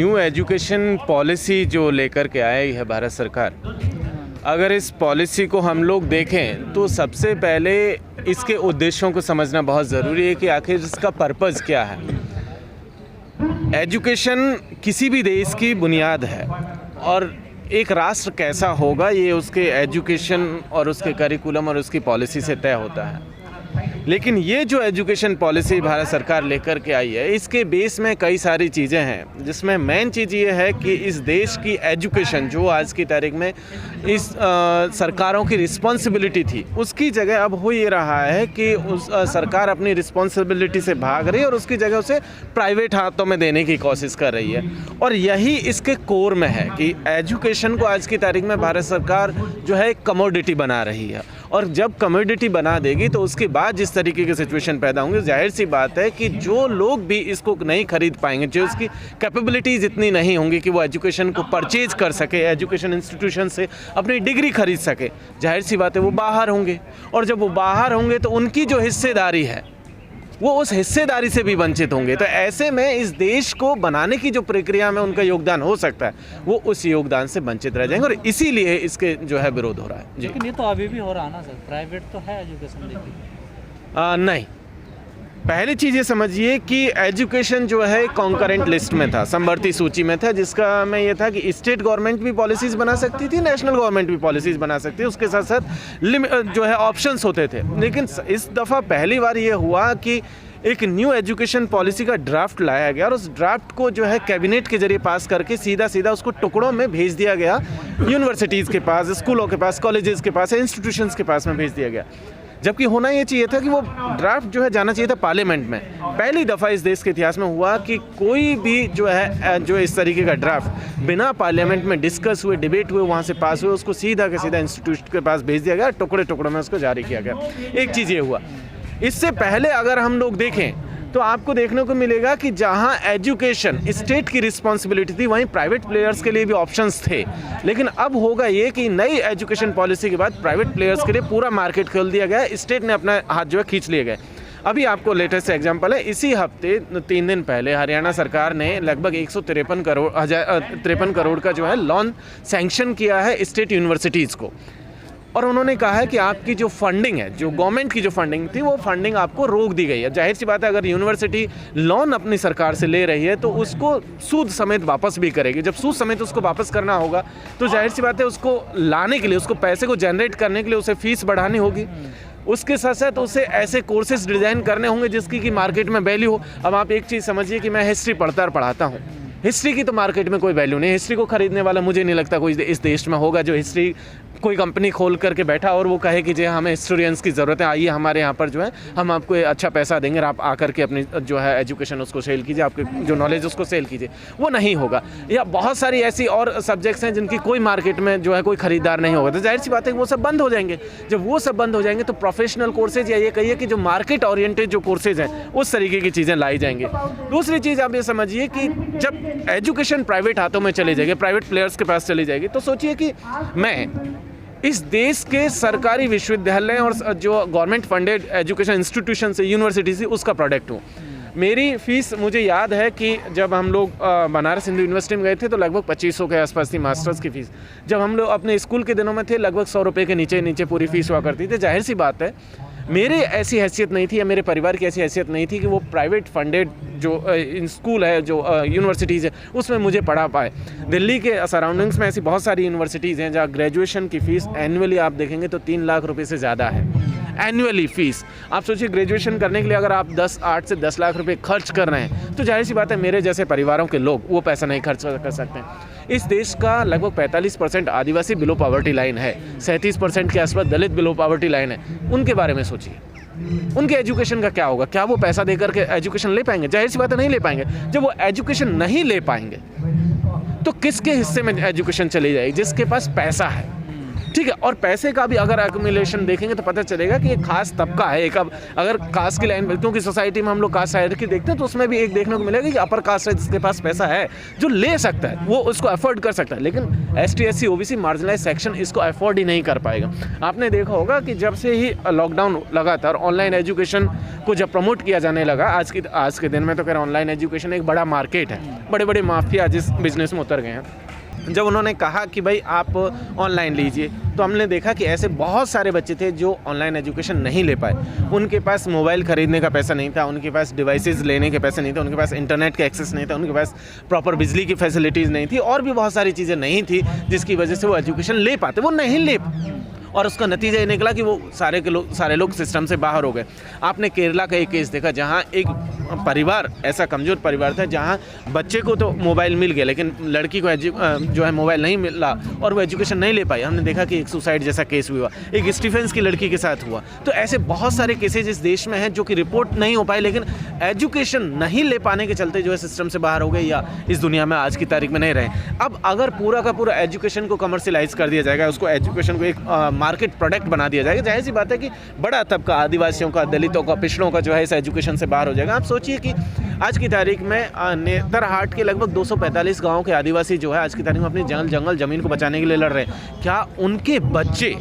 New education policy जो लेकर के आई है भारत सरकार, अगर इस पॉलिसी को हम लोग देखें तो सबसे पहले इसके उद्देश्यों को समझना बहुत ज़रूरी है कि आखिर इसका पर्पज़ क्या है। एजुकेशन किसी भी देश की बुनियाद है और एक राष्ट्र कैसा होगा ये उसके एजुकेशन और उसके करिकुलम और उसकी पॉलिसी से तय होता है। लेकिन ये जो एजुकेशन पॉलिसी भारत सरकार लेकर के आई है, इसके बेस में कई सारी चीज़ें हैं, जिसमें मेन चीज़ ये है कि इस देश की एजुकेशन जो आज की तारीख में इस सरकारों की रिस्पॉन्सिबिलिटी थी, उसकी जगह अब हो ये रहा है कि उस सरकार अपनी रिस्पॉन्सिबिलिटी से भाग रही है और उसकी जगह उसे प्राइवेट हाथों में देने की कोशिश कर रही है। और यही इसके कोर में है कि एजुकेशन को आज की तारीख में भारत सरकार जो है एक कमोडिटी बना रही है, और जब कमोडिटी बना देगी तो उसके बाद जिस तरीके की सिचुएशन पैदा होंगी, जाहिर सी बात है कि जो लोग भी इसको नहीं खरीद पाएंगे, जो इसकी कैपेबिलिटीज़ इतनी नहीं होंगी कि वो एजुकेशन को परचेज कर सके, एजुकेशन इंस्टीट्यूशन से अपनी डिग्री खरीद सके, जाहिर सी बात है वो बाहर होंगे। और जब वो बाहर होंगे तो उनकी जो हिस्सेदारी है वो उस हिस्सेदारी से भी वंचित होंगे। तो ऐसे में इस देश को बनाने की जो प्रक्रिया में उनका योगदान हो सकता है वो उस योगदान से वंचित रह जाएंगे, और इसीलिए इसके जो है विरोध हो रहा है। जी, लेकिन ये तो अभी भी हो रहा ना सर, प्राइवेट तो है एजुकेशन लेके। नहीं, पहली चीज़ ये समझिए कि एजुकेशन जो है कॉन्करेंट लिस्ट में था, समवर्ती सूची में था, जिसका में ये था कि स्टेट गवर्नमेंट भी पॉलिसीज़ बना सकती थी, नेशनल गवर्नमेंट भी पॉलिसीज़ बना सकती थी, उसके साथ साथ जो है ऑप्शंस होते थे। लेकिन इस दफ़ा पहली बार ये हुआ कि एक न्यू एजुकेशन पॉलिसी का ड्राफ्ट लाया गया और उस ड्राफ्ट को जो है कैबिनेट के जरिए पास करके सीधा सीधा उसको टुकड़ों में भेज दिया गया, यूनिवर्सिटीज़ के पास, स्कूलों के पास, कॉलेजेस के पास, इंस्टीट्यूशंस के पास में भेज दिया गया। जबकि होना ये चाहिए था कि वो ड्राफ्ट जो है जाना चाहिए था पार्लियामेंट में। पहली दफ़ा इस देश के इतिहास में हुआ कि कोई भी जो है जो इस तरीके का ड्राफ्ट बिना पार्लियामेंट में डिस्कस हुए, डिबेट हुए, वहाँ से पास हुए, उसको सीधा के सीधा इंस्टीट्यूट के पास भेज दिया गया, टुकड़े टुकड़ों में उसको जारी किया गया। एक चीज़ ये हुआ। इससे पहले अगर हम लोग देखें तो आपको देखने को मिलेगा कि जहां एजुकेशन स्टेट की रिस्पॉन्सिबिलिटी थी, वहीं प्राइवेट प्लेयर्स के लिए भी ऑप्शंस थे। लेकिन अब होगा ये कि नई एजुकेशन पॉलिसी के बाद प्राइवेट प्लेयर्स के लिए पूरा मार्केट खोल दिया गया, स्टेट ने अपना हाथ जो है खींच लिए गए। अभी आपको लेटेस्ट एग्जांपल है, इसी हफ्ते 3 दिन पहले हरियाणा सरकार ने लगभग 153 करोड़ का जो है लोन सैंक्शन किया है स्टेट यूनिवर्सिटीज़ को, और उन्होंने कहा है कि आपकी जो फंडिंग है, जो गवर्नमेंट की जो फंडिंग थी, वो फंडिंग आपको रोक दी गई है। जाहिर सी बात है अगर यूनिवर्सिटी लोन अपनी सरकार से ले रही है तो उसको सूद समेत वापस भी करेगी। जब सूद समेत उसको वापस करना होगा तो जाहिर सी बात है उसको लाने के लिए, उसको पैसे को जनरेट करने के लिए उसे फीस बढ़ानी होगी। उसके साथ साथ उसे ऐसे कोर्सेज डिज़ाइन करने होंगे जिसकी कि मार्केट में वैल्यू हो। अब आप एक चीज़ समझिए कि मैं हिस्ट्री पढ़ाता हूँ, हिस्ट्री की तो मार्केट में कोई वैल्यू नहीं। हिस्ट्री को खरीदने वाला मुझे नहीं लगता कोई इस देश में होगा जो हिस्ट्री कोई कंपनी खोल करके बैठा और वो कहे कि जी हमें हिस्टोरियंस की ज़रूरत है, आइए हमारे यहाँ पर जो है हम आपको अच्छा पैसा देंगे और आप आकर के अपनी जो है एजुकेशन उसको सेल कीजिए, आपके जो नॉलेज उसको सेल कीजिए। वो नहीं होगा। या बहुत सारी ऐसी और सब्जेक्ट्स हैं जिनकी कोई मार्केट में जो है कोई खरीदार नहीं होगा, तो जाहिर सी बात है वो सब बंद हो जाएंगे। जब वो सब बंद हो जाएंगे तो प्रोफेशनल कोर्सेज या ये कहिए कि जो मार्केट ओरिएंटेड जो कोर्सेज हैं उस तरीके की चीज़ें लाई जाएंगी। दूसरी चीज़ आप ये समझिए कि जब एजुकेशन प्राइवेट हाथों में चली जाएगी, प्राइवेट प्लेयर्स के पास चली जाएगी, तो सोचिए कि मैं इस देश के सरकारी विश्वविद्यालय और जो गवर्नमेंट फंडेड एजुकेशन इंस्टीट्यूशन से, यूनिवर्सिटी से, उसका प्रोडक्ट हूँ। मेरी फ़ीस, मुझे याद है कि जब हम लोग बनारस हिंदू यूनिवर्सिटी में गए थे तो लगभग 2500 के आसपास थी मास्टर्स की फ़ीस। जब हम लोग अपने स्कूल के दिनों में थे लगभग 100 रुपये के नीचे पूरी फ़ीस हुआ करती थी। जाहिर सी बात है मेरे ऐसी हैसियत नहीं थी या मेरे परिवार की ऐसी हैसियत नहीं थी कि वो प्राइवेट फंडेड जो स्कूल है, जो यूनिवर्सिटीज़ है, उसमें मुझे पढ़ा पाए। दिल्ली के सराउंडिंग्स में ऐसी बहुत सारी यूनिवर्सिटीज़ हैं जहाँ ग्रेजुएशन की फ़ीस एनुअली आप देखेंगे तो 3 लाख रुपए से ज़्यादा है एनुअली फ़ीस। आप सोचिए ग्रेजुएशन करने के लिए अगर आप 8 से 10 लाख रुपए खर्च कर रहे हैं तो जाहिर सी बात है मेरे जैसे परिवारों के लोग वो पैसा नहीं खर्च कर सकते हैं। इस देश का लगभग 45% आदिवासी बिलो पॉवर्टी लाइन है, 37% के आसपास दलित बिलो पॉवर्टी लाइन है। उनके बारे में सोचिए, उनके एजुकेशन का क्या होगा? क्या वो पैसा देकर के एजुकेशन ले पाएंगे? जाहिर सी बात है नहीं ले पाएंगे। जब वो एजुकेशन नहीं ले पाएंगे तो किसके हिस्से में एजुकेशन चली जाएगी? जिसके पास पैसा है। ठीक है। और पैसे का भी अगर एक्यूमुलेशन देखेंगे तो पता चलेगा कि एक खास तबका है, एक अब अगर कास्ट की लाइन, क्योंकि सोसाइटी में हम लोग कास्ट हायरार्की देखते हैं तो उसमें भी एक देखने को मिलेगा कि अपर कास्ट है जिसके पास पैसा है, जो ले सकता है, वो उसको अफोर्ड कर सकता है, लेकिन ST SC OBC marginalize section इसको अफोर्ड ही नहीं कर पाएगा। आपने देखा होगा कि जब से ही लॉकडाउन लगा था और ऑनलाइन एजुकेशन को जब प्रमोट किया जाने लगा, आज के दिन में तो खैर ऑनलाइन एजुकेशन एक बड़ा मार्केट है, बड़े बड़े माफिया जिस बिजनेस में उतर गए हैं। जब उन्होंने कहा कि भाई आप ऑनलाइन लीजिए, तो हमने देखा कि ऐसे बहुत सारे बच्चे थे जो ऑनलाइन एजुकेशन नहीं ले पाए। उनके पास मोबाइल ख़रीदने का पैसा नहीं था, उनके पास डिवाइसेस लेने के पैसे नहीं थे, उनके पास इंटरनेट का एक्सेस नहीं था, उनके पास प्रॉपर बिजली की फैसिलिटीज़ नहीं थी, और भी बहुत सारी चीज़ें नहीं थी जिसकी वजह से वो एजुकेशन ले पाते, वो नहीं ले। और उसका नतीजा ये निकला कि वो सारे लोग सिस्टम से बाहर हो गए। आपने केरला का एक केस देखा जहाँ एक परिवार, ऐसा कमज़ोर परिवार था जहाँ बच्चे को तो मोबाइल मिल गया लेकिन लड़की को जो है मोबाइल नहीं मिला और वो एजुकेशन नहीं ले पाई। हमने देखा कि एक सुसाइड जैसा केस हुआ, एक स्टीफेंस की लड़की के साथ हुआ। तो ऐसे बहुत सारे केसेज इस देश में हैं जो कि रिपोर्ट नहीं हो पाए, लेकिन एजुकेशन नहीं ले पाने के चलते जो है सिस्टम से बाहर हो गए या इस दुनिया में आज की तारीख में नहीं रहे। अब अगर पूरा का पूरा एजुकेशन को कमर्शियलाइज कर दिया जाएगा, उसको एजुकेशन को एक मार्केट प्रोडक्ट बना दिया जाएगा, जाहिर सी बात है कि बड़ा तबका आदिवासियों का, दलितों का, पिछड़ों का जो है इस एजुकेशन से बाहर हो जाएगा। आप सोचिए कि आज की तारीख में नेतरहाट के लगभग 245 गांवों के आदिवासी जो है आज की तारीख में अपनी जंगल ज़मीन को बचाने के लिए लड़ रहे हैं। क्या उनके बच्चे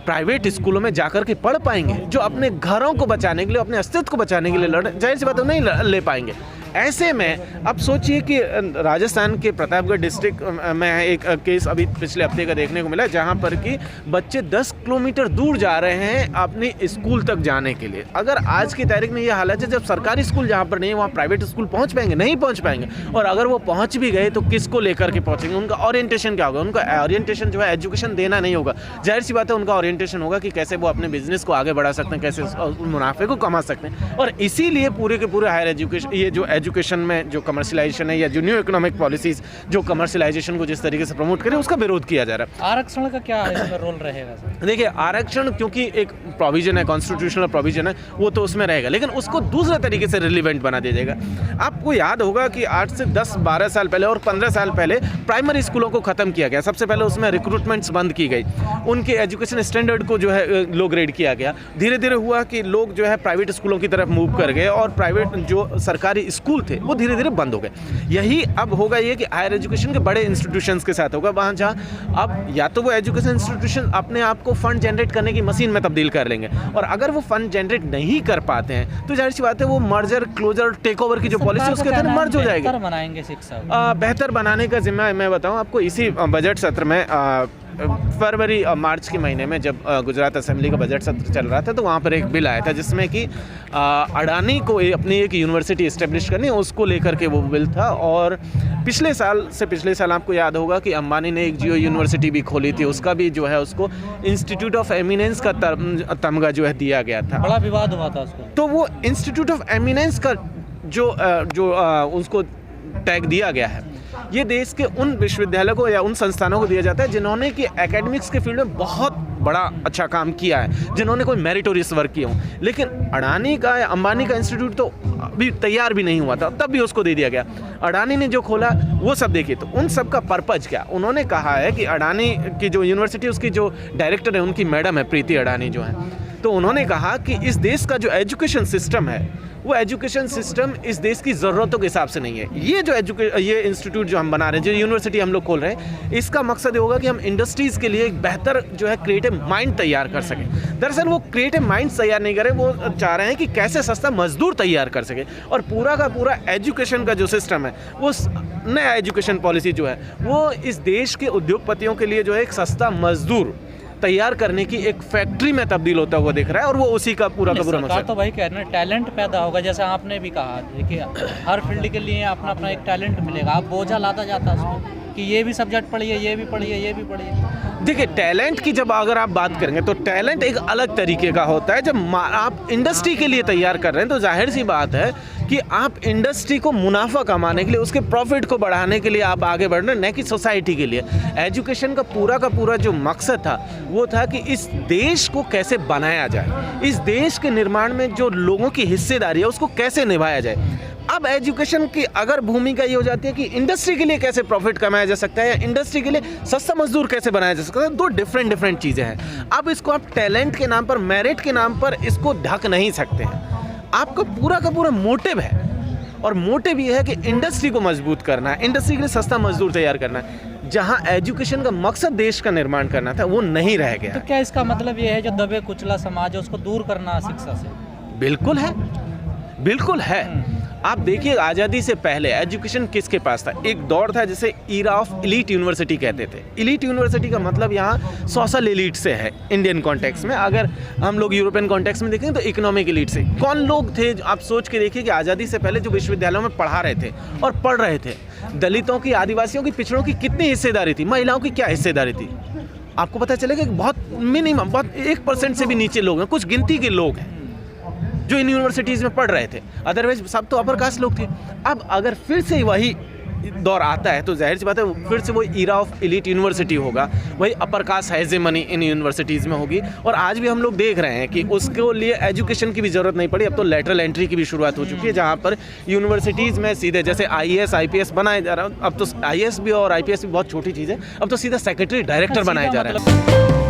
प्राइवेट स्कूलों में जाकर के पढ़ पाएंगे, जो अपने घरों को बचाने के लिए, अपने अस्तित्व को बचाने के लिए लड़ रहे हैं? जाहिर सी बात है नहीं ले पाएंगे। ऐसे में अब सोचिए कि राजस्थान के प्रतापगढ़ डिस्ट्रिक्ट में एक केस अभी पिछले हफ्ते का देखने को मिला, जहां पर कि बच्चे 10 किलोमीटर दूर जा रहे हैं अपने स्कूल तक जाने के लिए। अगर आज की तारीख में ये हालत है, जब सरकारी स्कूल जहां पर नहीं है वहां प्राइवेट स्कूल पहुंच पाएंगे? नहीं पहुंच पाएंगे। और अगर वो पहुंच भी गए तो किसको लेकर के पहुंचेंगे? उनका ओरिएंटेशन क्या होगा? उनका ओरिएंटेशन जो है एजुकेशन देना नहीं होगा। जाहिर सी बात है उनका ओरिएंटेशन होगा कि कैसे वो अपने बिजनेस को आगे बढ़ा सकते हैं, कैसे मुनाफे को कमा सकते हैं। और इसीलिए पूरे के पूरे हायर एजुकेशन, ये जो एजुकेशन में जो कमर्शियलाइजेशन है या जो न्यू इकोनॉमिक पॉलिसीज जो कमर्शियलाइजेशन को जिस तरीके से प्रमोट करे, उसका विरोध किया जा रहा है। आरक्षण का क्या इसमें रोल रहेगा? देखिए, आरक्षण क्योंकि एक प्रोविजन है, कॉन्स्टिट्यूशनल प्रोविजन है, वो तो उसमें रहेगा, लेकिन उसको दूसरे तरीके से रिलीवेंट बना दिया जाएगा। आपको याद होगा कि 8 से 10-12 साल पहले और 15 साल पहले प्राइमरी स्कूलों को ख़त्म किया गया। सबसे पहले उसमें रिक्रूटमेंट्स बंद की गई, उनके एजुकेशन स्टैंडर्ड को जो है लो ग्रेड किया गया। धीरे धीरे हुआ कि लोग जो है प्राइवेट स्कूलों की तरफ मूव कर गए और प्राइवेट जो सरकारी स्कूल थे वो धीरे धीरे बंद हो गए। यही अब होगा ये कि हायर एजुकेशन के बड़े इंस्टीट्यूशंस के साथ होगा, वहाँ जहाँ अब या तो वो एजुकेशन इंस्टीट्यूशन अपने आप को फंड जनरेट करने की मशीन में तब्दील कर लेंगे, और अगर वो फंड जनरेट नहीं कर पाते हैं तो जाहिर सी बात है वो मर्जर, क्लोजर, टेक ओवर की जो पॉलिसी उसके तहत मर्ज हो जाएगी। बनाएंगे शिक्षा बेहतर बनाने का जिम्मा मैं बताऊँ आपको, इसी बजट सत्र में फरवरी मार्च के महीने में जब गुजरात असेंबली का बजट सत्र चल रहा था तो वहाँ पर एक बिल आया था जिसमें कि अडानी को अपनी एक यूनिवर्सिटी इस्टेब्लिश करनी है, उसको लेकर के वो बिल था। और पिछले साल आपको याद होगा कि अंबानी ने एक जियो यूनिवर्सिटी भी खोली थी, उसका भी जो है उसको इंस्टीट्यूट ऑफ एमिनेंस का तमगा जो है दिया गया था। बड़ा विवाद हुआ था उसको। तो वो इंस्टीट्यूट ऑफ एमिनेंस का जो उसको टैग दिया गया है, ये देश के उन विश्वविद्यालयों को या उन संस्थानों को दिया जाता है जिन्होंने कि एकेडमिक्स के फील्ड में बहुत बड़ा अच्छा काम किया है, जिन्होंने कोई मेरिटोरियस वर्क किया हो। लेकिन अडानी का या अंबानी का इंस्टीट्यूट तो अभी तैयार भी नहीं हुआ था, तब भी उसको दे दिया गया। अडानी ने जो खोला वो सब देखिए, तो उन सब का पर्पज क्या? उन्होंने कहा है कि अडानी की जो यूनिवर्सिटी, उसकी जो डायरेक्टर है, उनकी मैडम है प्रीति अडानी जो है, तो उन्होंने कहा कि इस देश का जो एजुकेशन सिस्टम है वो एजुकेशन सिस्टम इस देश की ज़रूरतों के हिसाब से नहीं है। ये जो ये इंस्टीट्यूट जो हम बना रहे हैं, जो यूनिवर्सिटी हम लोग खोल रहे हैं, इसका मकसद ये होगा कि हम इंडस्ट्रीज़ के लिए एक बेहतर जो है क्रिएटिव माइंड तैयार कर सकें। दरअसल वो क्रिएटिव माइंड तैयार नहीं करें, वो चाह रहे हैं कि कैसे सस्ता मजदूर तैयार कर सके। और पूरा का पूरा एजुकेशन का जो सिस्टम है, वो नया एजुकेशन पॉलिसी जो है वो इस देश के उद्योगपतियों के लिए जो है एक सस्ता मजदूर तैयार करने की एक फैक्ट्री में तब्दील होता हुआ दिख रहा है, और वो उसी का पूरा का पूरा मकसद। तो भाई कह रहे हैं टैलेंट पैदा होगा, जैसा आपने भी कहा, देखिए हर फील्ड के लिए अपना अपना एक टैलेंट मिलेगा। आप बोझा लाता जाता है उसको कि ये भी सब्जेक्ट पढ़िए, ये भी पढ़िए, ये भी पढ़िए। देखिए, टैलेंट की जब अगर आप बात करेंगे तो टैलेंट एक अलग तरीके का होता है। जब आप इंडस्ट्री के लिए तैयार कर रहे हैं तो जाहिर सी बात है कि आप इंडस्ट्री को मुनाफा कमाने के लिए, उसके प्रॉफिट को बढ़ाने के लिए आप आगे बढ़ रहे हैं, न कि सोसाइटी के लिए। एजुकेशन का पूरा जो मकसद था वो था कि इस देश को कैसे बनाया जाए, इस देश के निर्माण में जो लोगों की हिस्सेदारी है उसको कैसे निभाया जाए। अब एजुकेशन की अगर भूमिका ये हो जाती है कि इंडस्ट्री के लिए कैसे प्रॉफिट कमाया जा सकता है या इंडस्ट्री के लिए सस्ता मजदूर कैसे बनाया जा सकता है, दो डिफरेंट चीज़ें हैं। अब इसको आप टैलेंट के नाम पर, मेरिट के नाम पर इसको ढक नहीं सकते हैं। आपका पूरा का पूरा मोटिव है, और मोटिव ये है कि इंडस्ट्री को मजबूत करना है, इंडस्ट्री के लिए सस्ता मजदूर तैयार करना है। जहाँ एजुकेशन का मकसद देश का निर्माण करना था, वो नहीं रह गया। तो क्या इसका मतलब ये है जो दबे कुचला समाज है उसको दूर करना शिक्षा से? बिल्कुल है, बिल्कुल है। आप देखिए, आज़ादी से पहले एजुकेशन किसके पास था? एक दौर था जिसे ईरा ऑफ इलीट यूनिवर्सिटी कहते थे। इलीट यूनिवर्सिटी का मतलब यहाँ सोशल एलीट से है इंडियन कॉन्टेक्स्ट में। अगर हम लोग यूरोपियन कॉन्टेक्स्ट में देखें तो इकोनॉमिक एलीट से। कौन लोग थे? आप सोच के देखिए कि आज़ादी से पहले जो विश्वविद्यालयों में पढ़ा रहे थे और पढ़ रहे थे, दलितों की, आदिवासियों की, पिछड़ों की कितनी हिस्सेदारी थी, महिलाओं की क्या हिस्सेदारी थी? आपको पता चलेगा कि बहुत मिनिमम, बहुत 1% से भी नीचे लोग हैं, कुछ गिनती के लोग हैं जो इन यूनिवर्सिटीज़ में पढ़ रहे थे। अदरवाइज सब तो अपर कास्ट लोग थे। अब अगर फिर से वही दौर आता है तो जाहिर सी बात है फिर से वो ईरा ऑफ एलीट यूनिवर्सिटी होगा, वही अपर कास्ट हेजेमनी इन यूनिवर्सिटीज़ में होगी। और आज भी हम लोग देख रहे हैं कि उसके लिए एजुकेशन की भी ज़रूरत नहीं पड़ी। अब तो लेटरल एंट्री की भी शुरुआत हो चुकी है, जहाँ पर यूनिवर्सिटीज़ में सीधे जैसे IAS IPS बनाए जा रहा है। अब तो IAS भी और IPS भी बहुत छोटी चीज़ है, अब तो सीधा सेक्रेटरी डायरेक्टर बनाए जा रहे हैं।